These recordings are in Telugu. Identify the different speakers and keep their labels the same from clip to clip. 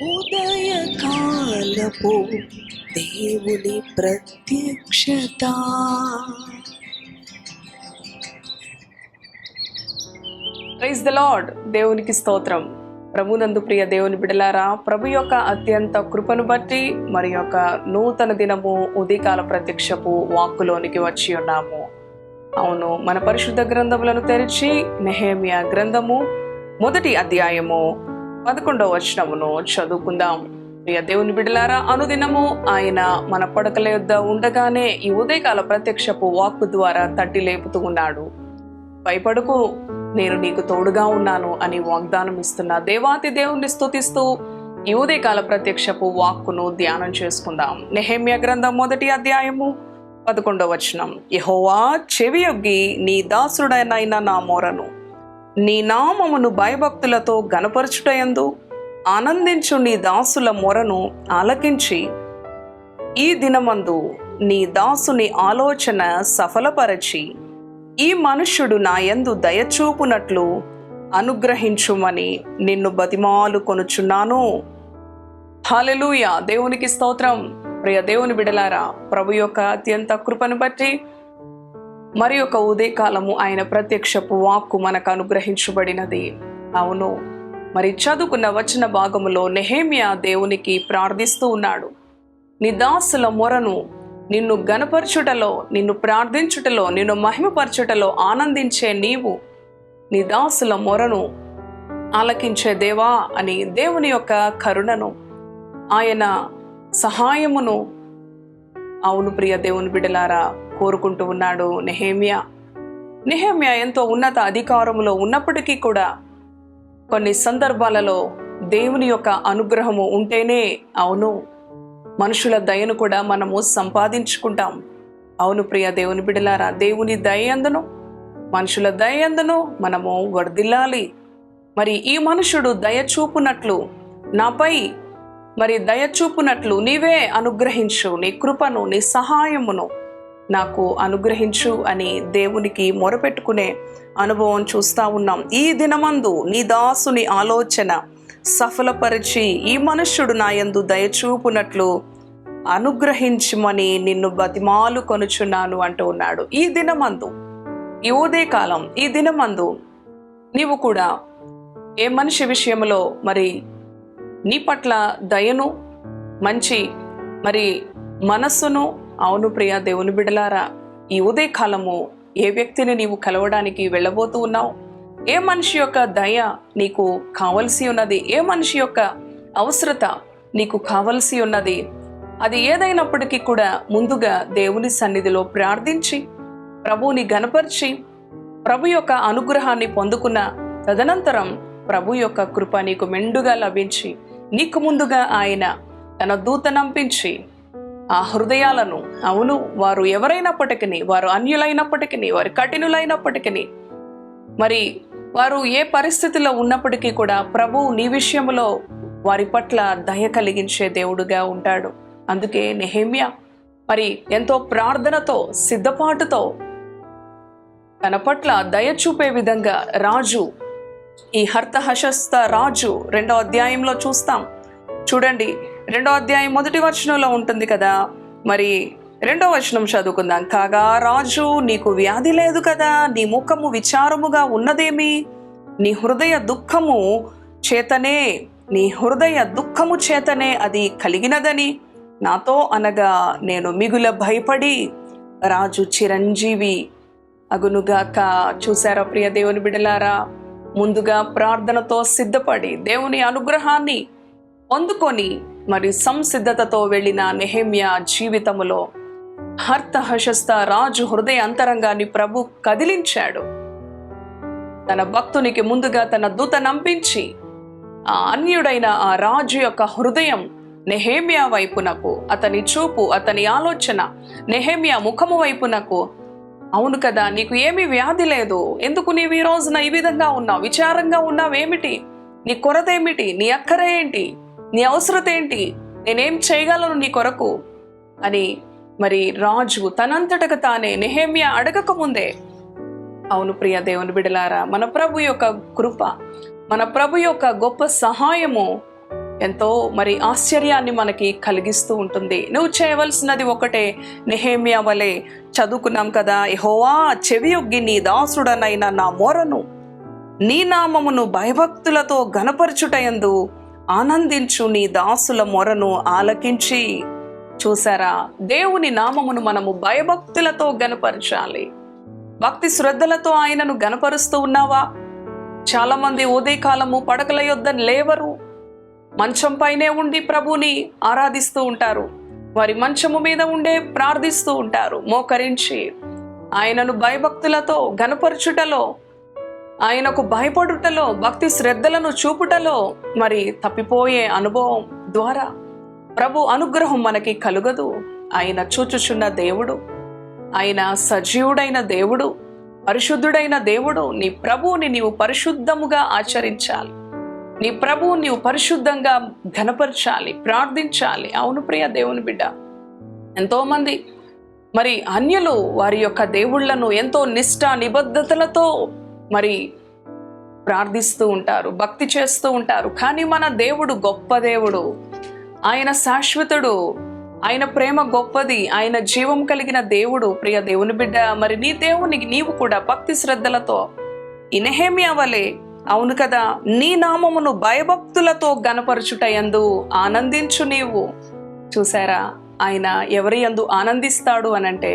Speaker 1: ఉదయకాలపు దేవుని ప్రత్యక్షత.
Speaker 2: Praise the Lord. దేవునికి స్తోత్రం. ప్రభునందు ప్రియ దేవుని బిడలారా, ప్రభు యొక్క అత్యంత కృపను బట్టి మరి యొక్క నూతన దినము ఉదయకాల ప్రత్యక్షపు వాక్కులోనికి వచ్చి ఉన్నాము. అవును, మన పరిశుద్ధ గ్రంథములను తెరిచి నెహెమ్యా గ్రంథము 1వ అధ్యాయము 11వ వచనమును చదువుకుందాం. ప్రియ దేవుని బిడలారా, అనుదినము ఆయన మన పడకల యొద్ద ఉండగానే ఈ ఉదయకాల ప్రత్యక్షపు వాక్కు ద్వారా తట్టి లేపుతూ ఉన్నాడు. భయపడకు, నేను నీకు తోడుగా ఉన్నాను అని వాగ్దానం ఇస్తున్న దేవాతి దేవుణ్ణి స్తుతిస్తూ ఈ ఉదయకాల ప్రత్యక్షపు వాక్కును ధ్యానం చేసుకుందాం. నెహెమ్యా గ్రంథం 1వ అధ్యాయము 11వ వచనం. యెహోవా చెవియొగ్గి నీ దాసుడైన నా మోరను, నీ నామమును భయభక్తులతో గణపరచుటయందు ఆనందించు నీ దాసుల మొరను ఆలకించి ఈ దినమందు నీ దాసుని ఆలోచన సఫలపరచి ఈ మనుష్యుడు నా యందు దయచూపునట్లు అనుగ్రహించుమని నిన్ను బతిమాలు కొనుచున్నాను. హల్లెలూయా. దేవునికి స్తోత్రం. ప్రియ దేవుని బిడలారా, ప్రభు యొక్క అత్యంత కృపను బట్టి మరి ఒక ఉదయకాలము ఆయన ప్రత్యక్షపు వాక్కు మనకు అనుగ్రహించబడినది. అవును, మరి చదువుకున్న వచన భాగములో నెహెమ్యా దేవునికి ప్రార్థిస్తూ ఉన్నాడు. నీ దాసుల మొరను, నిన్ను గణపరచుటలో, నిన్ను ప్రార్థించుటలో, నిన్ను మహిమపరచుటలో ఆనందించే నీవు నీ దాసుల మొరను ఆలకించే దేవా అని దేవుని యొక్క కరుణను, ఆయన సహాయమును, అవును ప్రియ దేవుని బిడలారా, కోరుకుంటూ ఉన్నాడు నెహెమ్యా. ఎంతో ఉన్నత అధికారములో ఉన్నప్పటికీ కూడా కొన్ని సందర్భాలలో దేవుని యొక్క అనుగ్రహము ఉంటేనే, అవును, మనుషుల దయను కూడా మనము సంపాదించుకుంటాం. అవును ప్రియ దేవుని బిడలారా, దేవుని దయందును మనుషుల దయందును మనము వర్ధిల్లాలి. మరి ఈ మనుషుడు దయచూపునట్లు, నాపై మరి దయచూపునట్లు నీవే అనుగ్రహించు, నీ కృపను, నీ సహాయమును నాకు అనుగ్రహించు అని దేవునికి మొరపెట్టుకునే అనుభవం చూస్తూ ఉన్నాం. ఈ దినమందు నీ దాసుని ఆలోచన సఫలపరిచి ఈ మనుష్యుడు నా యందు దయచూపునట్లు అనుగ్రహించమని నిన్ను బతిమాలు కొనుచున్నాను అంటూ ఉన్నాడు. ఈ దినమందు, ఈ ఉదయకాలం, ఈ దినమందు నీవు కూడా ఏ మనిషి విషయంలో మరి నీ పట్ల దయను, మంచి మరి మనస్సును, అవును ప్రియ దేవుని బిడలారా, ఈ ఉదయకాలము ఏ వ్యక్తిని నీవు కలవడానికి వెళ్ళబోతూ ఉన్నావు? ఏ మనిషి యొక్క దయ నీకు కావలసి ఉన్నది? ఏ మనిషి యొక్క అవసరత నీకు కావలసి ఉన్నది? అది ఏదైనప్పటికీ కూడా ముందుగా దేవుని సన్నిధిలో ప్రార్థించి ప్రభువుని గణపరిచి ప్రభు యొక్క అనుగ్రహాన్ని పొందుకున్న తదనంతరం ప్రభు యొక్క కృప నీకు మెండుగా లభించి నీకు ముందుగా ఆయన తన దూతనంపించి ఆ హృదయాలను, అవును, వారు ఎవరైనప్పటికీ, వారు అన్యులైనప్పటికీ, వారు కఠినులైనప్పటికీ, మరి వారు ఏ పరిస్థితిలో ఉన్నప్పటికీ కూడా ప్రభు నీ విషయంలో వారి పట్ల దయ కలిగించే దేవుడుగా ఉంటాడు. అందుకే నెహెమ్యా మరి ఎంతో ప్రార్థనతో, సిద్ధపాటుతో తన పట్ల దయ చూపే విధంగా రాజు, ఈ హర్తహషస్త రాజు 2వ అధ్యాయంలో చూస్తాం. చూడండి, 2వ అధ్యాయం 1వ వచనంలో ఉంటుంది కదా. మరి 2వ వచనం చదువుకుందాం. కాగా రాజు, నీకు వ్యాధి లేదు కదా, నీ ముఖము విచారముగా ఉన్నదేమి? నీ హృదయ దుఃఖము చేతనే, నీ హృదయ దుఃఖము చేతనే అది కలిగినదని నాతో అనగా నేను మిగుల భయపడి రాజు చిరంజీవి అగునుగాక. చూసారా ప్రియ దేవుని బిడలారా, ముందుగా ప్రార్థనతో సిద్ధపడి దేవుని అనుగ్రహాన్ని పొందుకొని మరి సంసిద్ధతతో వెళ్ళిన నెహెమ్యా జీవితములో హర్తహషస్త రాజు హృదయ అంతరంగాన్ని ప్రభు కదిలించాడు. తన భక్తునికి ముందుగా తన దూత నంపించి ఆ అన్యుడైన ఆ రాజు యొక్క హృదయం నెహెమ్యా వైపునకు, అతని చూపు, అతని ఆలోచన నెహెమ్యా ముఖము వైపునకు, అవును కదా, నీకు ఏమీ వ్యాధి లేదు, ఎందుకు నీవు ఈ రోజున ఈ విధంగా ఉన్నావు, విచారంగా ఉన్నావేమిటి, నీ కొరత ఏమిటి, నీ అక్కర ఏంటి, నీ అవసరత ఏంటి, నేనేం చేయగలను నీ కొరకు అని మరి రాజు తనంతటకు తానే నెహెమ్యా అడగక ముందే, అవును ప్రియ దేవుని బిడలారా, మన ప్రభు యొక్క కృప, మన ప్రభు యొక్క గొప్ప సహాయము ఎంతో మరి ఆశ్చర్యాన్ని మనకి కలిగిస్తూ ఉంటుంది. నువ్వు చేయవలసినది ఒకటే, నెహెమ్యా వలె చదువుకున్నాం కదా, యెహోవా చెవియొగ్గి నీ దాసుడనైన నా మొరను నీ నామమును భయభక్తులతో ఘనపరచుటయందు ఆనందించు, నీ దాసుల మొరను ఆలకించి. చూసారా, దేవుని నామమును మనము భయభక్తులతో ఘనపరచాలి. భక్తి శ్రద్ధలతో ఆయనను ఘనపరుస్తూ ఉన్నావా? చాలా మంది ఉదయకాలము పడకల యొద్ద లేవరు, మంచం పైనే ఉండి ప్రభుని ఆరాధిస్తూ ఉంటారు. వారి మంచము మీద ఉండే ప్రార్థిస్తూ ఉంటారు. మోకరించి ఆయనను భయభక్తులతో ఘనపరచుటలో, ఆయనకు భయపడుటలో, భక్తి శ్రద్ధలను చూపుటలో మరి తప్పిపోయే అనుభవం ద్వారా ప్రభు అనుగ్రహం మనకి కలుగదు. ఆయన చూచుచున్న దేవుడు, ఆయన సజీవుడైన దేవుడు, పరిశుద్ధుడైన దేవుడు. నీ ప్రభువుని నీవు పరిశుద్ధముగా ఆచరించాలి. నీ ప్రభువు నీవు పరిశుద్ధంగా ఘనపరచాలి, ప్రార్థించాలి. అవును ప్రియ దేవుని బిడ్డ, ఎంతోమంది మరి అన్యులు వారి యొక్క దేవుళ్లను ఎంతో నిష్ఠ నిబద్ధతలతో మరి ప్రార్థిస్తూ ఉంటారు, భక్తి చేస్తూ ఉంటారు. కానీ మన దేవుడు గొప్ప దేవుడు, ఆయన శాశ్వతుడు, ఆయన ప్రేమ గొప్పది, ఆయన జీవం కలిగిన దేవుడు. ప్రియ దేవుని బిడ్డ, మరి నీ దేవునికి నీవు కూడా భక్తి శ్రద్ధలతో ఈ నెహెమ్యా వలె, అవును కదా, నీ నామమును భయభక్తులతో ఘనపరచుటయందు ఆనందించు నీవు. చూసారా, ఆయన ఎవరి యందు ఆనందిస్తాడు అనంటే,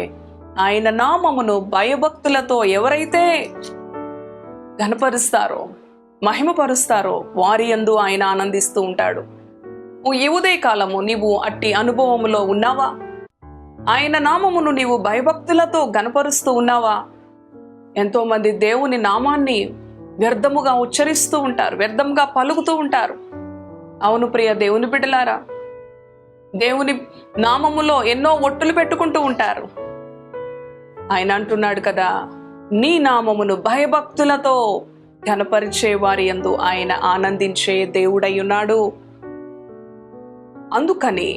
Speaker 2: ఆయన నామమును భయభక్తులతో ఎవరైతే ఘనపరుస్తారో, మహిమపరుస్తారో వారి యందు ఆయన ఆనందిస్తూ ఉంటాడు. ఈ ఉదయ కాలము నీవు అట్టి అనుభవములో ఉన్నావా? ఆయన నామమును నీవు భయభక్తులతో ఘనపరుస్తూ ఉన్నావా? ఎంతో మంది దేవుని నామాన్ని వ్యర్థముగా ఉచ్చరిస్తూ ఉంటారు, వ్యర్థముగా పలుకుతూ ఉంటారు. అవును ప్రియ దేవుని బిడ్డలారా, దేవుని నామములో ఎన్నో ఒట్టులు పెట్టుకుంటూ ఉంటారు. ఆయన అంటున్నాడు కదా, నీ నామమును భయభక్తులతో ఘనపరిచే వారి యందు ఆయన ఆనందించే దేవుడై ఉన్నాడు. అందుకని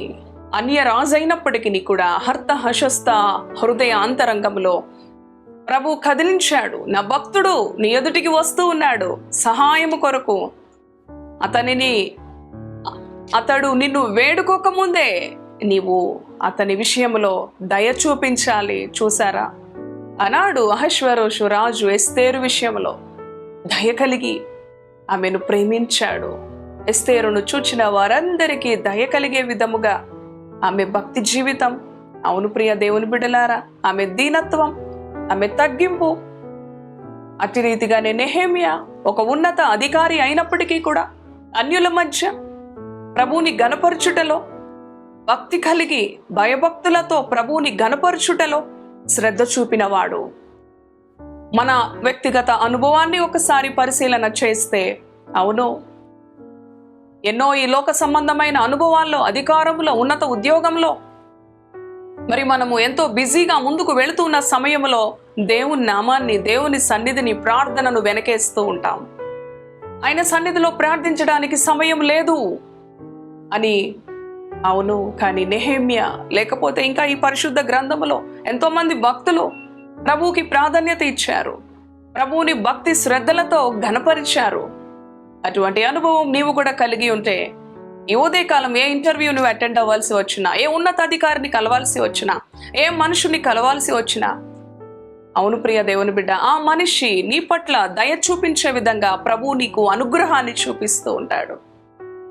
Speaker 2: అన్యరాజైనప్పటికీ కూడా హర్త హశస్త హృదయ అంతరంగంలో ప్రభు కదిలించాడు. నా భక్తుడు నీ ఎదుటికి వస్తూ ఉన్నాడు సహాయము కొరకు. అతడు నిన్ను వేడుకోకముందే నీవు అతని విషయంలో దయ చూపించాలి. చూసారా, అనాడు అహశ్వరోషు రాజు ఎస్తేరు విషయంలో దయ కలిగి ఆమెను ప్రేమించాడు. ఎస్తేరును చూచిన వారందరికీ దయ కలిగే విధముగా ఆమె భక్తి జీవితం, అవును ప్రియ దేవుని బిడ్డలారా, ఆమె దీనత్వం, ఆమె తగ్గింపు. అట్టి రీతిగానే నెహెమ్యా ఒక ఉన్నత అధికారి అయినప్పటికీ కూడా అన్యుల మధ్య ప్రభువుని గణపరచుటలో భక్తి కలిగి భయభక్తులతో ప్రభువుని గణపరచుటలో శ్రద్ధ చూపినవాడు. మన వ్యక్తిగత అనుభవాన్ని ఒకసారి పరిశీలన చేస్తే, అవును, ఎన్నో ఈ లోక సంబంధమైన అనుభవాల్లో, అధికారంలో, ఉన్నత ఉద్యోగంలో మరి మనము ఎంతో బిజీగా ముందుకు వెళుతున్న సమయంలో దేవుని నామాన్ని, దేవుని సన్నిధిని, ప్రార్థనను వెనకేస్తూ ఉంటాం. ఆయన సన్నిధిలో ప్రార్థించడానికి సమయం లేదు అని. అవును, కానీ నెహెమ్యా లేకపోతే ఇంకా ఈ పరిశుద్ధ గ్రంథములో ఎంతో మంది భక్తులు ప్రభువుకి ప్రాధాన్యత ఇచ్చారు, ప్రభువుని భక్తి శ్రద్ధలతో ఘనపరిచారు. అటువంటి అనుభవం నీవు కూడా కలిగి ఉంటే, ఈ ఉదయకాలం ఏ ఇంటర్వ్యూ నువ్వు అటెండ్ అవ్వాల్సి వచ్చినా, ఏ ఉన్నతాధికారిని కలవాల్సి వచ్చినా, ఏ మనుషుని కలవాల్సి వచ్చినా, అవును ప్రియ దేవుని బిడ్డ, ఆ మనిషి నీ పట్ల దయ చూపించే విధంగా ప్రభువు నీకు అనుగ్రహాన్ని చూపిస్తూ ఉంటాడు.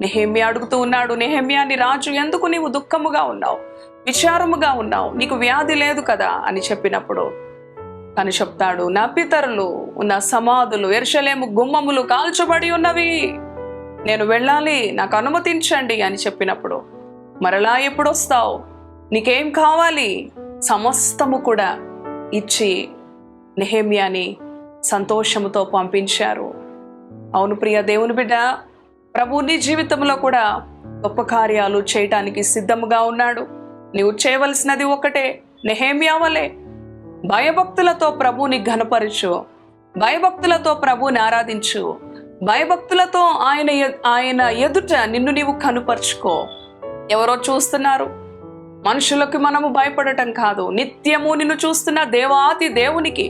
Speaker 2: నెహెమ్యా అడుగుతూ ఉన్నాడు, నెహెమ్యాని రాజు, ఎందుకు నీవు దుఃఖముగా ఉన్నావు, విచారముగా ఉన్నావు, నీకు వ్యాధి లేదు కదా అని చెప్పినప్పుడు తను చెప్తాడు, నా పితరులు ఉన్న సమాధులు, యెరూషలేము గుమ్మములు కాల్చబడి ఉన్నవి, నేను వెళ్ళాలి, నాకు అనుమతించండి అని చెప్పినప్పుడు, మరలా ఎప్పుడు వస్తావు, నీకేం కావాలి, సమస్తము కూడా ఇచ్చి నెహెమ్యాని సంతోషముతో పంపించారు. అవును ప్రియ దేవుని బిడ్డ, ప్రభు నీ జీవితంలో కూడా గొప్ప కార్యాలు చేయటానికి సిద్ధముగా ఉన్నాడు. నీవు చేయవలసినది ఒకటే, నెహెమ్యా వలె భయభక్తులతో ప్రభువుని ఘనపరచు, భయభక్తులతో ప్రభువుని ఆరాధించు, భయభక్తులతో ఆయన ఎదుట నిన్ను నీవు కనుపరుచుకో. ఎవరో చూస్తున్నారు, మనుషులకు మనము భయపడటం కాదు, నిత్యము నిన్ను చూస్తున్న దేవాతి దేవునికి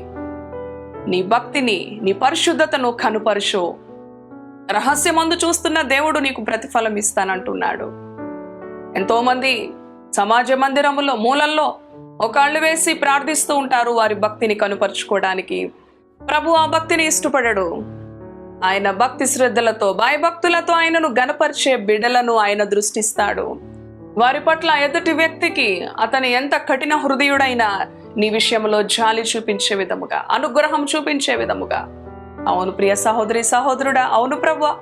Speaker 2: నీ భక్తిని, నీ పరిశుద్ధతను కనుపరుచు. రహస్యమందు చూస్తున్న దేవుడు నీకు ప్రతిఫలం ఇస్తానంటున్నాడు. ఎంతోమంది సమాజ మందిరములో మూలల్లో ఒకళ్ళు వేసి ప్రార్థిస్తూ ఉంటారు వారి భక్తిని కనుపరుచుకోవడానికి. ప్రభు ఆ భక్తిని ఇష్టపడడు. ఆయన భక్తి శ్రద్ధలతో భయభక్తులతో ఆయనను గనపరిచే బిడ్డలను ఆయన దృష్టిస్తాడు. వారి పట్ల ఎదుటి వ్యక్తికి అతని ఎంత కఠిన హృదయుడైనా నీ విషయంలో జాలి చూపించే విధముగా, అనుగ్రహం చూపించే విధముగా. అవును ప్రియ సహోదరి సహోదరుడా, అవును ప్రభువా,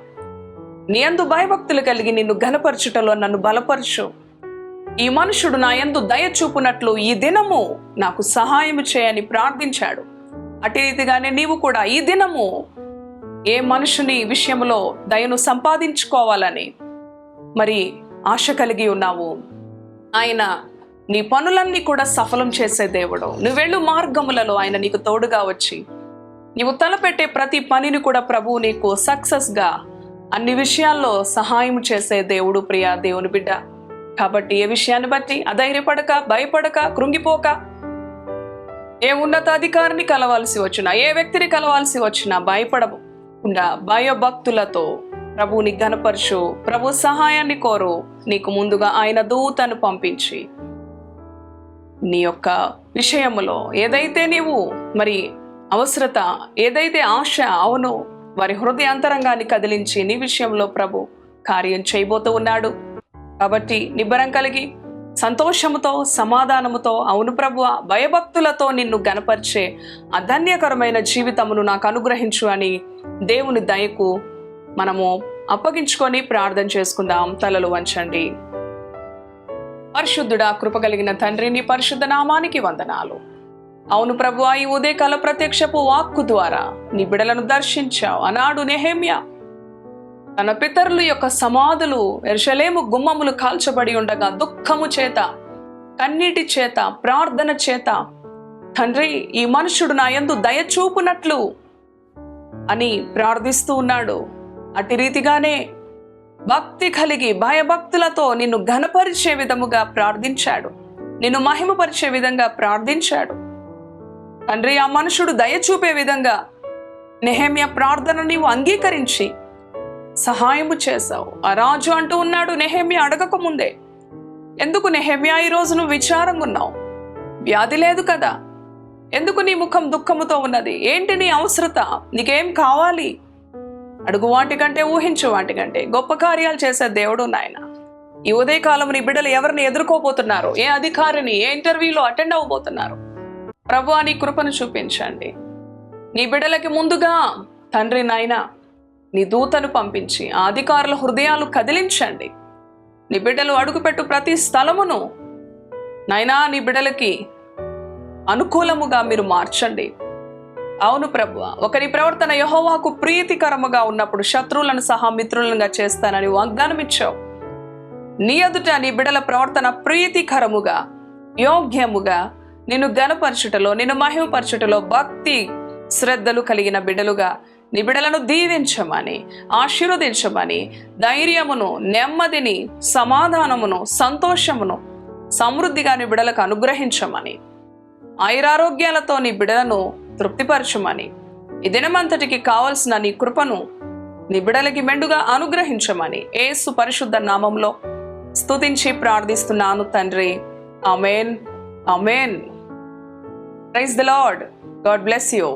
Speaker 2: నీ యందు భయభక్తులు కలిగి నిన్ను ఘనపరచుటలో నన్ను బలపరచు. ఈ మనుషుడు నా యందు దయ చూపునట్లు ఈ దినము నాకు సహాయం చేయని ప్రార్థించాడు. అటు రీతిగానే నీవు కూడా ఈ దినము ఏ మనుషుని విషయంలో దయను సంపాదించుకోవాలని మరి ఆశ కలిగి ఉన్నావు. ఆయన నీ పనులన్నీ కూడా సఫలం చేసే దేవుడు. నువ్వు వెళ్ళు మార్గములలో ఆయన నీకు తోడుగా వచ్చి నీవు తలపెట్టే ప్రతి పనిని కూడా ప్రభువు నీకు సక్సెస్గా అన్ని విషయాల్లో సహాయం చేసే దేవుడు ప్రియ దేవుని బిడ్డ. కాబట్టి ఏ విషయాన్ని బట్టి అధైర్యపడక, భయపడక, కృంగిపోక, ఏ ఉన్నతాధికారిని కలవాల్సి వచ్చినా, ఏ వ్యక్తిని కలవాల్సి వచ్చినా భయపడకుండా భయభక్తులతో ప్రభువుని ఘనపరచు. ప్రభు సహాయాన్ని కోరు. నీకు ముందుగా ఆయన దూతను పంపించి నీ యొక్క విషయములో ఏదైతే నీవు మరి అవసరత, ఏదైతే ఆశ, అవును వారి హృదయాంతరంగాన్ని కదిలించి నీ విషయంలో ప్రభు కార్యం చేయబోతూ ఉన్నాడు. కాబట్టి నిబ్బరం కలిగి సంతోషముతో, సమాధానముతో, అవును ప్రభువా, భయభక్తులతో నిన్ను గనపరిచే అధన్యకరమైన జీవితమును నాకు అనుగ్రహించు అని దేవుని దయకు మనము అప్పగించుకొని ప్రార్థన చేసుకుందాం. తలలు వంచండి. పరిశుద్ధుడా, కృప కలిగిన తండ్రి, నీ పరిశుద్ధ నామానికి వందనాలు. అవును ప్రభువా, ఈ ఉదయకాల ప్రత్యక్షపు వాక్కు ద్వారా నీ బిడలను దర్శించావు. ఆనాడు నెహెమ్యా తన పితరుల యొక్క సమాధులు యెరూషలేము గుమ్మములు కాల్చబడి ఉండగా దుఃఖము చేత, కన్నీటి చేత, ప్రార్థన చేత, తండ్రి ఈ మనుషుడు నా యందు దయ చూపునట్లు అని ప్రార్థిస్తూ ఉన్నాడు. అటు రీతిగానే భక్తి కలిగి భయభక్తులతో నిన్ను ఘనపరిచే విధముగా ప్రార్థించాడు. నిన్ను మహిమపరిచే విధంగా ప్రార్థించాడు. తండ్రి ఆ మనుషుడు దయ చూపే విధంగా నెహెమ్యా ప్రార్థన నీవు అంగీకరించి సహాయము చేశావు. ఆ రాజు అంటూ ఉన్నాడు నెహెమ్యా అడగక ముందే, ఎందుకు నెహెమ్యా ఈ రోజు నువ్వు విచారంగా ఉన్నావు? వ్యాధి లేదు కదా? ఎందుకు నీ ముఖం దుఃఖముతో ఉన్నది? ఏంటి నీ అవసరత? నీకేం కావాలి? అడుగు వాటికంటే, ఊహించు వాటికంటే గొప్ప కార్యాలు చేసే దేవుడు నాయన. ఈ ఉదయకాలం నీ బిడ్డలు ఎవరిని ఎదుర్కోబోతున్నారు? ఏ అధికారిని, ఏ ఇంటర్వ్యూలో అటెండ్ అవ్వబోతున్నారు? ప్రభువా, నీ కృపను చూపించండి. నీ బిడ్డలకి ముందుగా తండ్రి నాయన నీ దూతను పంపించి ఆ అధికారుల హృదయాలు కదిలించండి. నీ బిడ్డలు అడుగుపెట్టు ప్రతి స్థలమును నాయనా నీ బిడ్డలకి అనుకూలముగా మీరు మార్చండి. అవును ప్రభువా, ఒకరి ప్రవర్తన యెహోవాకు ప్రీతికరముగా ఉన్నప్పుడు శత్రువులను సహా మిత్రులుగా చేస్తానని వాగ్దానం ఇచ్చావు. నీ ఎదుట నీ బిడ్డల ప్రవర్తన ప్రీతికరముగా, యోగ్యముగా, నిన్ను ఘనపరచుటలో, నిన్ను మహిమపరచుటలో భక్తి శ్రద్ధలు కలిగిన బిడ్డలుగా నీ బిడ్డలను దీవించమని, ఆశీర్వదించమని, ధైర్యమును, నెమ్మదిని, సమాధానమును, సంతోషమును సమృద్ధిగా నీ బిడ్డలకు అనుగ్రహించమని, ఆయురారోగ్యాలతో నీ బిడ్డలను తృప్తిపరచమని, ఈ దినమంతటికి కావలసిన నీ కృపను నీ బిడ్డలకి మెండుగా అనుగ్రహించమని యేసు పరిశుద్ధ నామంలో స్తుతించి ప్రార్థిస్తున్నాను తండ్రి. ఆమేన్, ఆమేన్. Praise the Lord. God bless you.